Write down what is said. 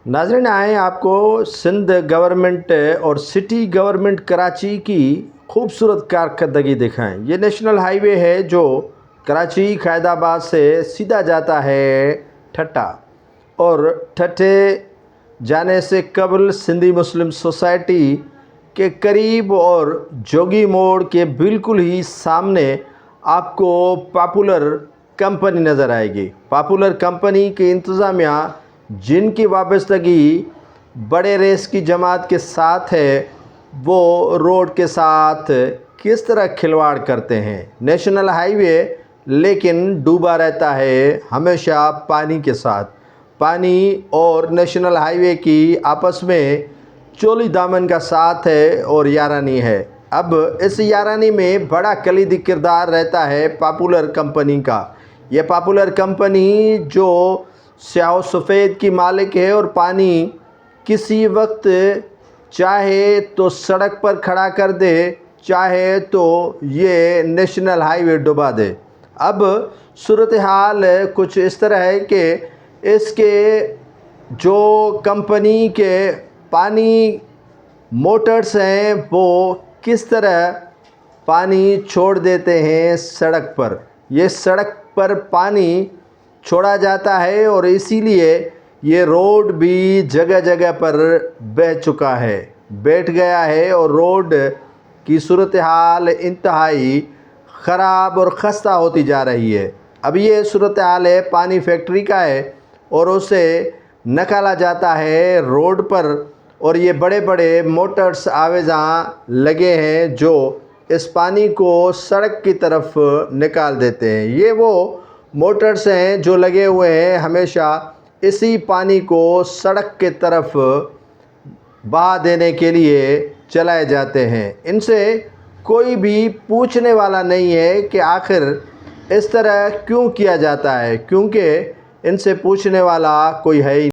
ناظرین آئیں آپ کو سندھ گورنمنٹ اور سٹی گورنمنٹ کراچی کی خوبصورت کارکردگی دکھائیں۔ یہ نیشنل ہائی وے ہے جو کراچی قائد آباد سے سیدھا جاتا ہے ٹھٹہ، اور ٹھٹے جانے سے قبل سندھی مسلم سوسائٹی کے قریب اور جوگی موڑ کے بالکل ہی سامنے آپ کو پاپولر کمپنی نظر آئے گی۔ پاپولر کمپنی کی انتظامیہ جن کی وابستگی بڑے ریس کی جماعت کے ساتھ ہے، وہ روڈ کے ساتھ کس طرح کھلواڑ کرتے ہیں۔ نیشنل ہائی وے لیکن ڈوبا رہتا ہے ہمیشہ پانی کے ساتھ۔ پانی اور نیشنل ہائی وے کی آپس میں چولی دامن کا ساتھ ہے اور یارانی ہے۔ اب اس یارانی میں بڑا کلیدی کردار رہتا ہے پاپولر کمپنی کا۔ یہ پاپولر کمپنی جو سیاہ و سفید کی مالک ہے، اور پانی کسی وقت چاہے تو سڑک پر کھڑا کر دے، چاہے تو یہ نیشنل ہائی وے ڈبا دے۔ اب صورتحال کچھ اس طرح ہے کہ اس کے جو کمپنی کے پانی موٹرز ہیں وہ کس طرح پانی چھوڑ دیتے ہیں سڑک پر۔ یہ سڑک پر پانی چھوڑا جاتا ہے اور اسی لیے یہ روڈ بھی جگہ جگہ پر بہہ چکا ہے، بیٹھ گیا ہے، اور روڈ کی صورتحال انتہائی خراب اور خستہ ہوتی جا رہی ہے۔ اب یہ صورتحال ہے پانی فیکٹری کا ہے، اور اسے نکالا جاتا ہے روڈ پر، اور یہ بڑے بڑے موٹرز آویزاں لگے ہیں جو اس پانی کو سڑک کی طرف نکال دیتے ہیں۔ یہ وہ موٹرز ہیں جو لگے ہوئے ہیں ہمیشہ اسی پانی کو سڑک کے طرف بہا دینے کے لیے چلائے جاتے ہیں۔ ان سے کوئی بھی پوچھنے والا نہیں ہے کہ آخر اس طرح کیوں کیا جاتا ہے، کیونکہ ان سے پوچھنے والا کوئی ہے ہی نہیں۔